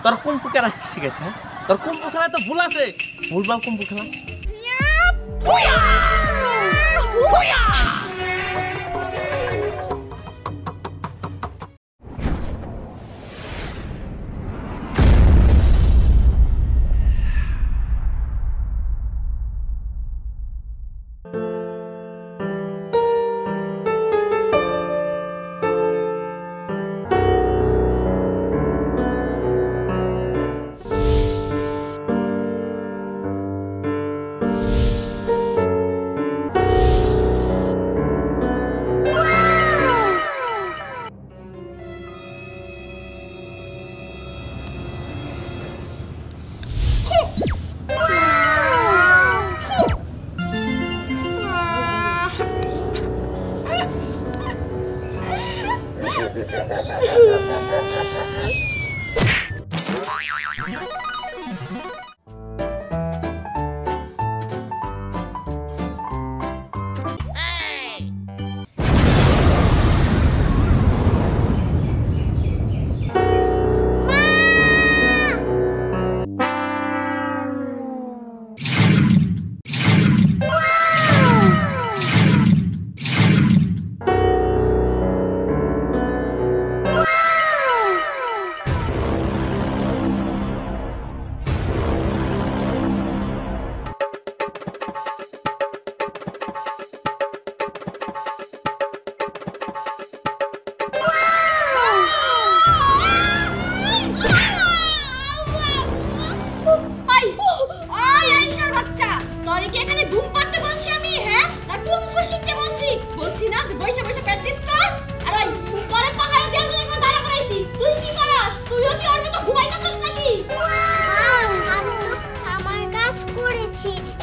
তোর কুম্ফু কেরা শিখেছে? তোর কুম্ফু খেলায় তো ভুল আছে, ভুলভাল কুম্ফু খেলাস।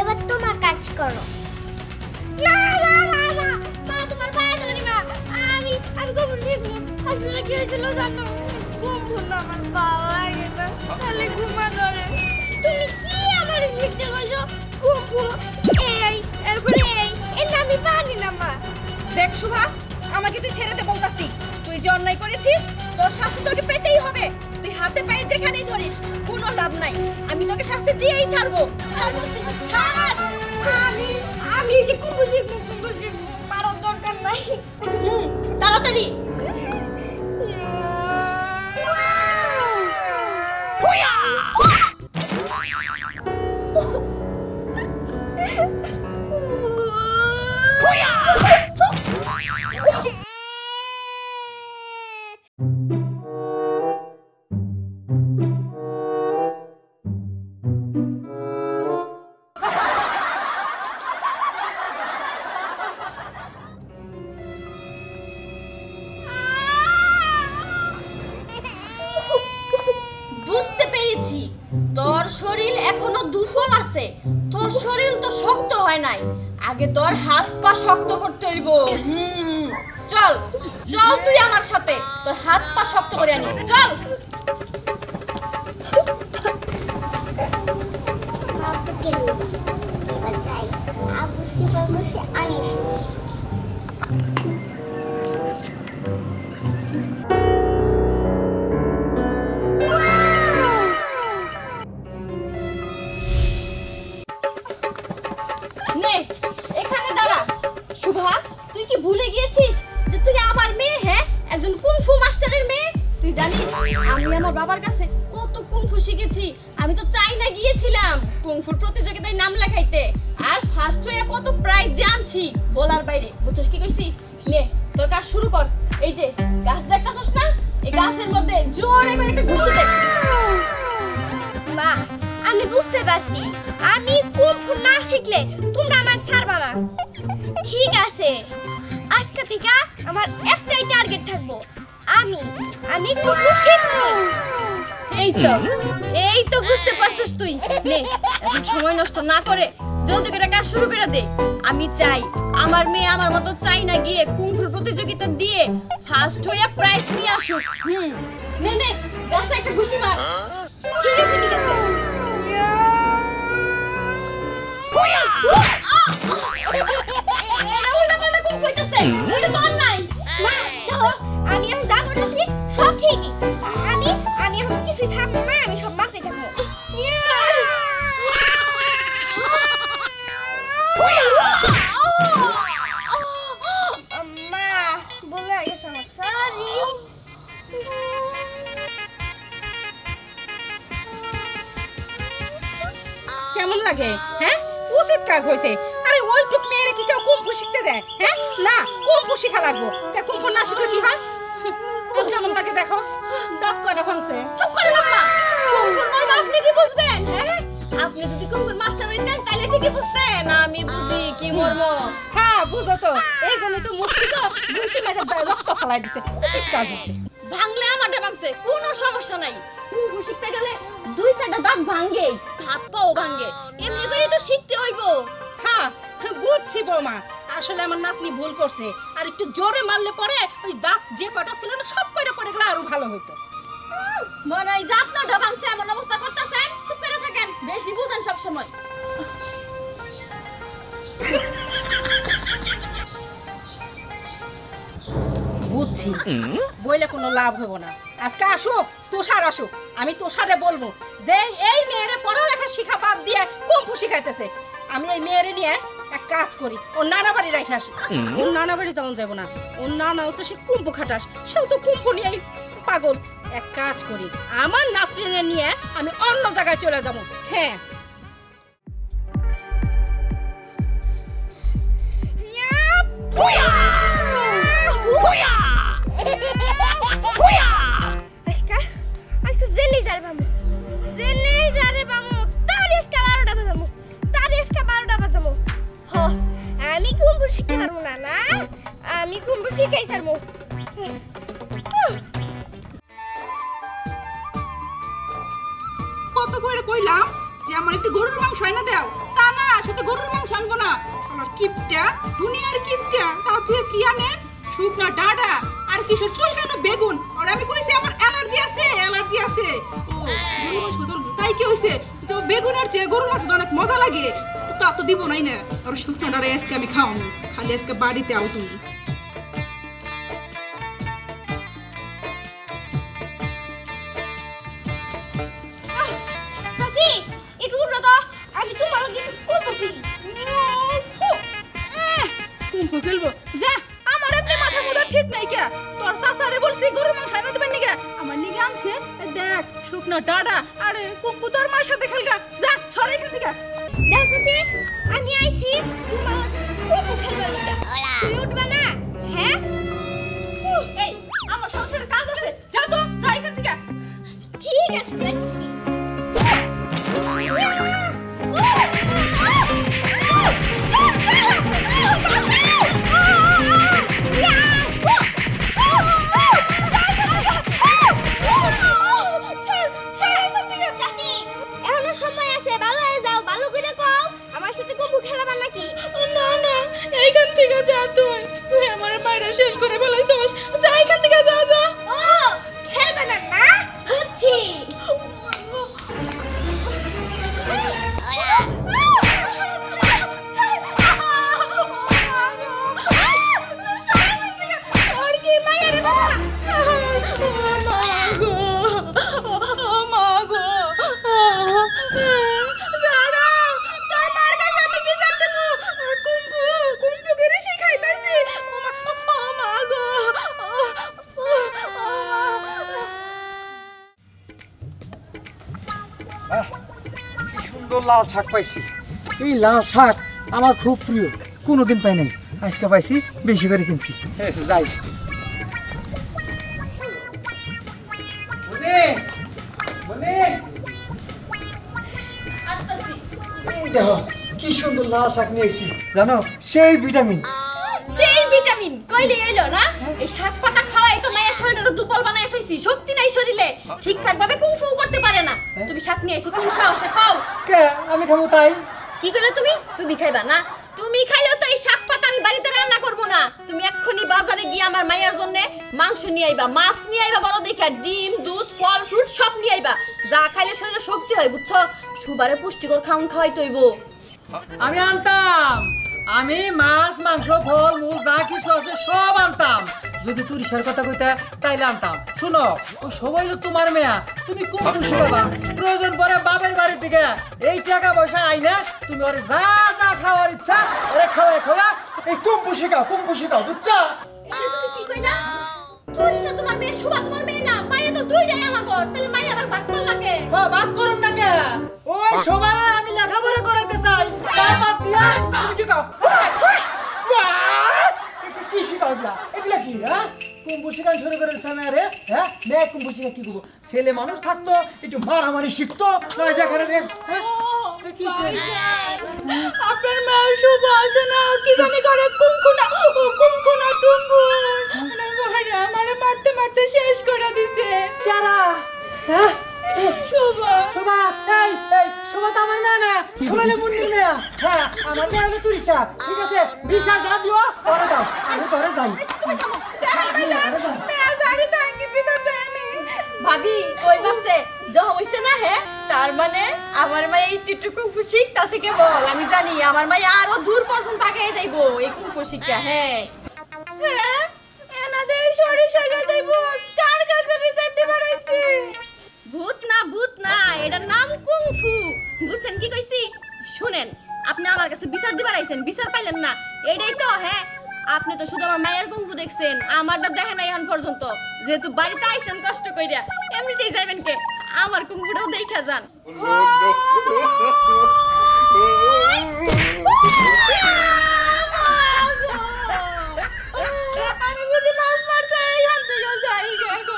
এবার তোমার কাজ করো। না না না না মা, তোমার পায়ে ধরি মা। আমি কুম্ফু শিখবো। আসলে কি হয়েছিল জানো? কুম্ফু না আমার ভালো লাগে না, খালি ঘুমা ধরে। তুমি কি আমার শিখতে কইছো? কুম্ফু এই এরপরে এই না, আমি পারি না মা। দেখ শুভা, আমাকে তুই ছেড়ে দে বলতাছি। তুই যে অন্যায় করেছিস তোর শাস্তি তোকে পেতেই হবে। তুই হাতে পায়ে যেখানেই ধরিস কোনো লাভ নাই, আমি তোকে শাস্তি দিয়েই ছাড়বো। ছাড় বলছি, ছাড়। আমি যে কুম্ফু শিখবো, পারার দরকার নাই। তাড়াতাড়ি। তোর শরীর এখনো দুর্বল আছে, তোর শরীর তো শক্ত হয় নাই। আগে তোর হাত পা শক্ত করতে হইব। চল চল, তুই আমার সাথে তোর হাত পা শক্ত করে আনি। চল। এখানে দাঁড়া। শুভা, তুই কি ভুলে গিয়েছিস যে তুই আমার মেয়ে? হ্যাঁ, একজন কুংফু মাস্টারের মেয়ে। তুই জানিস আমি আমার বাবার কাছে কত কুংফু শিখেছি। আমি তো চাইনা গিয়েছিলাম কুংফুর প্রতিযোগিতায় নাম লেখাইতে, আর ফার্স্ট হয়ে কত প্রাইজ জানছি বলার বাইরে। বুঝছিস কি কইছি? নে তোর কাজ শুরু কর। এই যে গাছ দেখতাছস না, এই গাছের মধ্যে জোরে করে একটা ঘুষি দে। মা, আমি বুঝতে পারছি আমি কুম্ফু না শিখলে তোমরা আমার ছাড়বা না। ঠিক আছে, আজকে থেকে আমার একটাই টার্গেট থাকবো, আমি কুম্ফু শিখবো। এই তো বুঝতে পারছিস তুই। নে এখন সময় নষ্ট না করে জলদি করে কাজ শুরু করে দে। আমি চাই আমার মেয়ে আমার মতো চাই না গিয়ে কুংফুর প্রতিযোগিতা দিয়ে ফার্স্ট হয়ে প্রাইজ নিয়ে আসুক। নে নে গাছে একটা ঘুষি মার। ঠিক আছে ঠিক আছে। এরা উল্টাপাল্টা কুংফু হইতাছে, এটা তো অন্যায়। মা দেখো, আমি এখন যা করতেছি সব ঠিকই। আমি এখন কিছু কিছুই থাকবো না, আমি সব মারতে থাকবো। আম্মা বলে গেছে আমার সরি। কেমন লাগে? হ্যাঁ, উচিত কাজ হয়েছে। আরে ওইটুক মেয়েরা কি কেউ কুম্ফু শিখতে দেয়? হ্যাঁ না, কুম্ফু শিখা লাগবো। তা কুম্ফু না শিখলে কি হয়? কেমন লাগে দেখো, দাঁত কয়টা ভাঙছে। চুপ করেন আম্মা, কুমফুর মর্ম আপনি কি বুঝবেন? হ্যাঁ, আপনি যদি কুমফুর মাস্টার হইতেন তাহলে ঠিকই বুঝতেন। আমি বুঝি কি মর্ম। হ্যাঁ বুঝো তো, এই জন্য তো মুখ থেকে ঘুষি মেরে রক্ত ফেলাই দিছে। উচিত কাজ হয়েছে। ভাঙলে আমারটা ভাঙছে, কোনো সমস্যা নাই। কুমফু শিখতে গেলে 2-4টা দাঁত ভাঙেই, হাত পাও ভাঙে। এমনি করে তো শিখতে হইব। হ্যাঁ বুঝছি বৌমা, আসলে আমার নাতনি ভুল করছে। আর একটু জোরে মারলে পরে ওই দাঁত যে কটা ছিল না সব কয়টা পড়ে গেলে আরো ভালো হতো। মনে হয় যে আপনারটা ভাঙছে এমন অবস্থা করতেছেন। চুপ করে থাকেন, বেশি বুঝেন সব সময়। বুঝছি, বইলে কোনো লাভ হবো না। আজকে আসুক তুষার আসুক, আমি তুষারে বলবো যে এই মেয়েরে পড়ালেখা শিখা বাদ দিয়ে কুম্ফু শিখাইতেছে। আমি এই মেয়েরে নিয়ে এক কাজ করি, ওর নানা বাড়ি রেখে আসি। ওর নানা বাড়ি যেমন যাবো না, ওর নানাও তো সে কুম্ফু খাটাস, সেও তো কুম্ফু নিয়েই পাগল। এক কাজ করি, আমার নাতরিনে নিয়ে আমি অন্য জায়গায় চলে যাবো। হ্যাঁ আজকে জেনে যারে বামু, জেনে যারে বামু, তার ইসকা 12টা বাজামু, তার ইসকা 12টা বাজামু। হ, আমি কুম্ভু শিখতে পারবো না। না, আমি কুম্ভু শিখাই ছাড়বো। কত করে কইলাম যে আমার একটু গরুর মাংস আইনা দাও, তা না, সাথে গরুর মাংস আনবো না। আমার কিপটা, দুনিয়ার কিপটা, তা তুই কি আনে? শুকনা ডাডা আর কিসের চুলকানো বেগুন। আর আমি কইছি আমার অ্যালার্জি আছে, অ্যালার্জি আছে। ও গরুর মাংস তো তাই কি হইছে? তো বেগুনের চেয়ে গরুর মাংস অনেক মজা লাগে। তা তো দিব নাই না। আর শুকনা ডাডা আজকে আমি খাওয়াবো, খালি আজকে বাড়িতে আও তুমি। সাসি, একটু উঠো তো, আমি তোমার কিছু কুম্ভু খেলি। কুম্ভ খেলবো যা, আমার এমনি মাথা মুড়া ঠিক নাই কে। তোর চাচারে বলছি গরুর মাংস আইনা দিবেন নিগা, আমার নিগা আনছে। দেখ শুকনো ডাডা, আরে কুম্ভ তোর মার সাথে খেলগা, যা সরে এখান থেকে। দাও সাসি, আমি আইছি তোমার কুম্ভু খেলবার লাগা। তুমি উঠবা না? হ্যাঁ, এই আমার সংসারে কাজ আছে, যা তো, যা এখান থেকে। ঠিক আছে, যাইতেছি। এখনো সময় আছে, ভালো হয়ে যাও, ভালো করে কও আমার সাথে কুম্ভু খেলাবা নাকি? না না, এইখান থেকে যা, তুই আমার মায়েরা শেষ করে ফেলাইছস, যা এখান থেকে, যা যা। ও খেলবে না? না বুঝছি। কি সুন্দর লাল শাক পাইছি। এই লাল শাক আমার খুব প্রিয়, কোনোদিন পাই নাই, আজকে পাইছি, বেশি করে কিনছি। যাই আসতাছি। এই দেখো কি সুন্দর লাল শাক নিয়েছি, জানো সেই ভিটামিন। সেই ভিটামিন কইলে এলো না? এই শাক পাতা খাওয়াই তো মায়ের শরীরের দুর্বল বানায় থইছি, শক্তি নাই শরীরে, ঠিকঠাক ভাবে কুংফু করতে পারে না। তুমি শাক নিয়ে আইছো কোন সাহসে কও? কে আমি খাবো তাই? কি কইলে তুমি? তুমি খাইবা না? তুমি খাইলেও তো এই শাক পাতা আমি বাড়িতে রান্না করব না। তুমি এক্ষুনি বাজারে গিয়ে আমার মায়ের জন্য মাংস নিয়ে আইবা, মাছ নিয়ে আইবা, বড় দেখা ডিম, দুধ, ফল, ফ্রুট সব নিয়ে আইবা। যা খাইলে শরীরে শক্তি হয়, বুঝছো? সুবারে পুষ্টিকর খাওন খাওয়াই তৈব। আমি আনতাম, আমি মাছ মাংস ফল মূল যা কিছু আছে সব আনতাম, যদি তুরিশার কথা কইতা তাইলে আনতাম। শুনো, ওই সবাই হলো তোমার মেয়া, তুমি কুম্ফু শিখাবা। প্রয়োজন পরে বাবার বাড়ি থেকে এই টাকা পয়সা আইনা তুমি ওরে যা যা খাওয়ার ইচ্ছা ওরে খাওয়া খাওয়া এই কুম্ফু শিখাও, বুঝছো? এটা তুমি কি কইলা? তুরিশা তোমার মেয়ে, শুভা তোমার মেয়ে না, মাইয়া তো দুইটাই আমার ঘর, তাহলে মাইয়া আবার ভাগ কর লাগে। বাদ করুন না কে? ওই সবার আমি লেখাপড়া করাইতে চাই, তার বাদ দিয়া তুমি কি কাও? কি শিখাও যা? এগুলা কি হ্যাঁ? কুম্ভু শিখান শুরু করে দিচ্ছে রে, হ্যাঁ? মেয়ে কুম্ভু শিখা কি করবো? ছেলে মানুষ থাকতো একটু মারামারি শিখতো, নয় যেখানে হ্যাঁ? কি আপনার মেয়ে শুভ আছে না, কি জানি করে কুমকু না টুম্বুর আমারে মারতে মারতে শেষ করে দিছে। কারা? হ্যাঁ? শোভা শোভা, এই শোভা তো আমার না, শোভা হলো মুন্নির মেয়া। হ্যাঁ, আমার মেয়ে হলো তুরিশা। ঠিক আছে, বিচার যা দিও পরে দাও, আমি ঘরে যাই। ভাবি ওই মাসে যখন হইছে না, হ্যাঁ, তার মানে আমার মাই এই টিটু কুমফু শিখতাছে কেবল। আমি জানি আমার মাই আরো দূর পর্যন্ত আগে যাইবো এই কুমফু শিক্ষা। হ্যাঁ হ্যাঁ, এনাদের সরিষা গাদাই ভূত কার কাছে বিচার দিতে পারাইছি? ভূত না, এটার নাম কুমফু। বুঝছেন কি কইছি? শুনেন, আপনি আমার কাছে বিচার দিবার আইছেন, বিচার পাইলেন না, এটাই তো। হ্যাঁ, আপনি তো শুধু আমার মায়ের কুমফু দেখছেন, আমারটা দেখেন নাই এখন পর্যন্ত। যেহেতু বাড়িতে আইছেন কষ্ট কইরা, এমনিতেই যাবেন কে, আমার কুমফুটাও দেখা যান। আমি বুঝি মাছ মারতে এইখান থেকে যাই গে গো।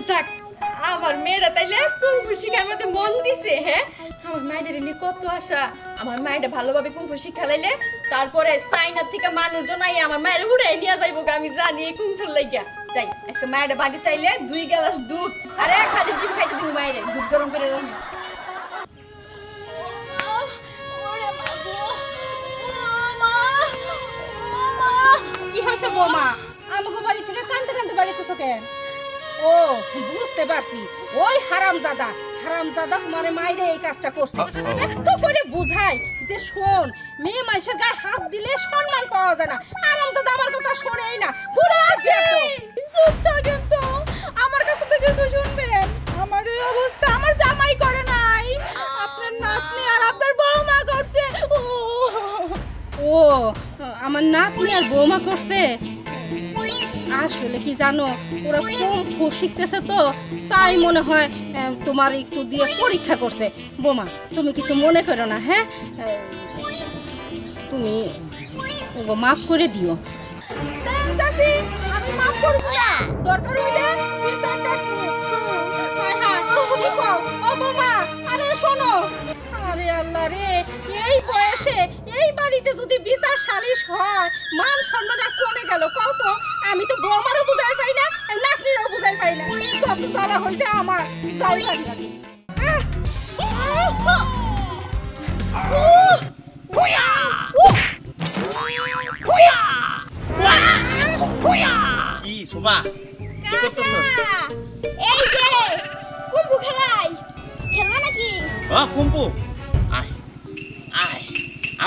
যাক, আমার মেয়েরা তাইলে কুমফু শিখার মধ্যে মন দিছে। হ্যাঁ, আমার মায়ের নিয়ে কত আশা। আমার মায়েরা ভালোভাবে কুমফু শিক্ষা লাইলে তারপরে চাইনার থেকে মানুষজন আই আমার মায়ের উড়ে নিয়ে যাইবো। আমি জানি এই কুমফুর লাগিয়া যাই। আজকে মায়ের বাড়ি তাইলে 2 গ্লাস দুধ আর 1 হালি ডিম খাইতে দিব। মায়ের দুধ গরম করে রাখি। কি হয়েছে বৌমা? আমাকে বাড়ি থেকে কানতে বাড়িতেছো কেন? ও বুঝতে পারছি, ওই হারামজাদা তোমার মাইরে এই কাজটা করছে। এত করে বুঝাই যে শোন, মেয়ে মানুষের গায়ে হাত দিলে সম্মান পাওয়া যায় না। হারামজাদা আমার কথা শোনেই না, দূরে আসবে একদম। চুপ থাকেন তো, আমার কাছে থেকে তো শুনবেন। আমার এই অবস্থা আমার জামাই করে নাই, আপনার নাতনি আর আপনার বৌমা করছে। ও আমার নাতনি আর বৌমা করছে। আসলে কি জানো, ওরা কুমফু শিখতেছে তো, তাই মনে হয় তোমার একটু দিয়ে পরীক্ষা করছে। বোমা, তুমি কিছু মনে করো না, হ্যাঁ? তুমি ওগো মাফ করে দিও। দেন চাচি, আমি মাফ করব না, দরকার হইলে বিচার ডাকবো। কি কও? ও বোমা, আরে শোনো, আরে আল্লাহ রে, এই বয়সে এই বাড়িতে যদি বিচার সালিশ হয়, মান সম্মানটা কমে গেল। কও তো, আমি তো বৌমারও বুঝাই পাই না, নাতনিরও বুঝাই পাই না। যত জ্বালা হয়েছে আমার, যাই বাড়ি। কি শোভা, কি করতেছ? এই যে কুম্ভু খেলাই, খেলবা নাকি? কুম্পু, আয় আয়,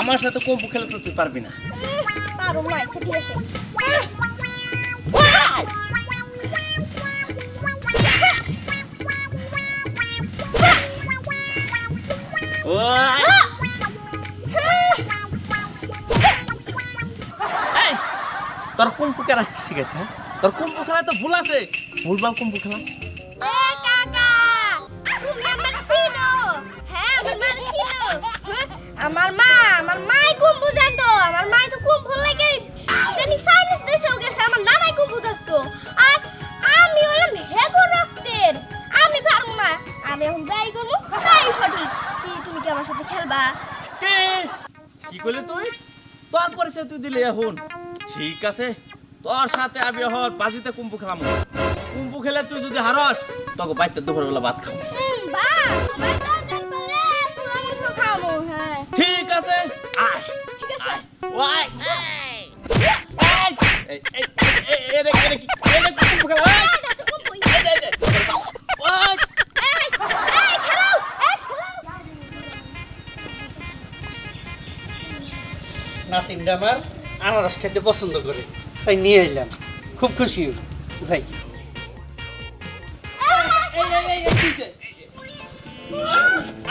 আমার সাথে কুম্পু খেলে তো তুই পারবি না। পারো না, আচ্ছা ঠিক আছে। ওই, এই, তোর কুম্পু খেলা শিখেছে? তোর কুম্পু খেলা তো ভুল আছে, ভুলভাল কুম্পু খেলাস। এ কাকা, তুমি আমার চিনো? হ্যাঁ, আমার মা চিনো। আমার মাই কুম্ভু জানতো। আমার মাই তো কুম্ভু লাগে জানি সাইন্স দেশেও গেছে, আমার নানাই কুম্ভু জানতো। আর আমি হলাম হেগো রক্তের, আমি পারবো না। আমি এখন যাই করবো, তাই সঠিক। তুমি কি আমার সাথে খেলবা? কি করলি তুই? তোর পরিচয় তুই দিলে এখন। ঠিক আছে, তোর সাথে আমি এখন বাজিতে কুম্পু খেলাম। কুম্পু খেলে তুই যদি হারস, তোকে বাইতে দুপুরবেলা ভাত খাবো। বাহ, তোমার দরকার পড়লে তুমি আমাকে খাওয়াবো। হ্যাঁ ঠিক আছে, আয়। ঠিক আছে। ওই, এরে কুম্পু খেলা। আচ্ছা, কুম্ভু। ওই, এই খেলাও, মেয়েটা আমার আনারস খেতে পছন্দ করে, তাই নিয়ে এলাম। খুব খুশি যাই।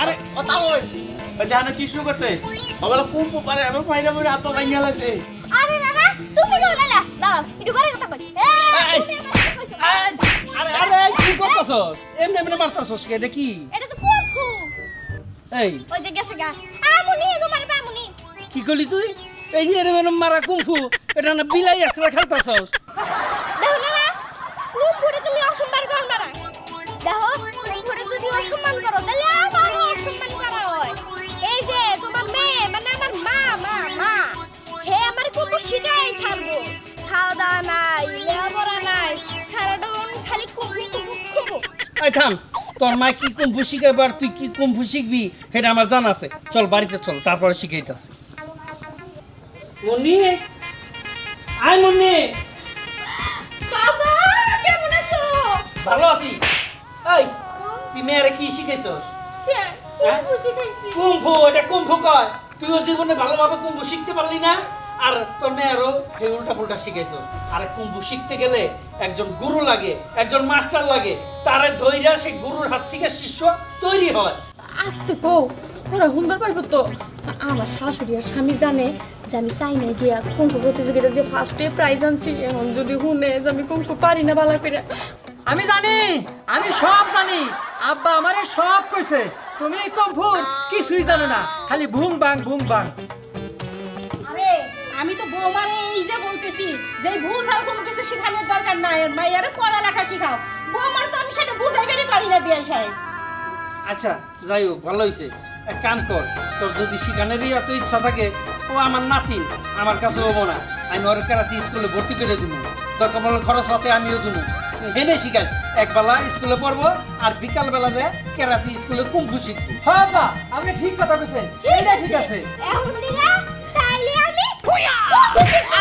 আরে কথা ওই জানা কি শুরু করছে বাবা কুম্পু পারে এবং মাইরা মাইরা হাত ভাঙি গেছে। আরে না তুমি ধরলা দাঁড়াও একটু পরে কথা কই আরে আরে কি করতেছস? এমনি এমনি মারতেছস কে? এটা কি? এটা তো কুমফু এই ওই যে গেছে গা আমুনি তোমার বামুনি কি করলি তুই? এই যে এরম এরম মারা কুমফু, এটা না বিলাই আসরা খেলতেছস? দেখো না কুমফুরে তুমি অসম্মান কর না দেখো কুমফুরে যদি অসম্মান করো তাহলে আমারও অসম্মান করা হয়। এই যে তোমার মেয়ে মানে আমার মা মা মা হে আমার কুমফু শিখাই ছাড়বো। খাওয়া দাওয়া নাই লেখাপড়া নাই সারাদিন খালি কুমফু কুমফু কুমফু। এই থাম, তোর মা কি কুমফু শিখাইবার, তুই কি কুমফু শিখবি সেটা আমার জানা আছে। চল বাড়িতে চল, তারপরে শিখাইতাছি। মনি, আয় মনি। বাবা কেমন আছো? ভালো আছি। এই তুই মেয়েরে কি শিখাইছস? কে কুমফু শিখাইছি? কুমফু, এটা কুমফু কয়। তুইও জীবনে ভালোভাবে কুমফু শিখতে পারলি না, আর তোর মেয়েরও এই উল্টা পুল্টা শিখাইছস। আর কুমফু শিখতে গেলে একজন গুরু লাগে, একজন মাস্টার লাগে, তারে ধইরা সেই গুরুর হাত থেকে শিষ্য তৈরি হয়। আস্তে কও ওরা হুন্দর পাইব তো। আমার শাশুড়ি আর স্বামী জানে যে আমি চাইনায় গিয়া কুমফু প্রতিযোগিতা যে ফার্স্টে প্রাইজ আনছি, এখন যদি শুনে যে আমি কুমফু পারি না ভালো করে। আমি জানি, আমি সব জানি। আব্বা আমারে সব কইছে। তুমি কুমফুর কিছুই জানো না, খালি ভুং বাং ভুং বাং। আরে আমি তো বৌমারে এই যে বলতেছি যে ভুল ভাল কোনো কিছু শেখানোর দরকার নাই, এর মাইয়ারে পড়ালেখা শেখাও। বৌমার তো আমি সেটা বুঝাইবারই পারি না বিয়ান সাহেব। আচ্ছা যাই হোক, ভালো হয়েছে। এক কাম কর, তোর যদি শিখানেরই এত ইচ্ছা থাকে, ও আমার নাতিন, আমার কাছে হবো না। আমি ওর কেরাতে স্কুলে ভর্তি করে দিব, দরকার পড়লে খরচ পাতে আমিও দেবো। হেনে শিখাই, একবেলা স্কুলে পড়বো আর বিকালবেলা যায় কেরাতে স্কুলে কুমফু শিখবো। হ্যাঁ আব্বা, আপনি ঠিক কথা কইছেন। এইটা ঠিক আছে। এখন দিলা তাইলে আমি কুমফু শিখবো।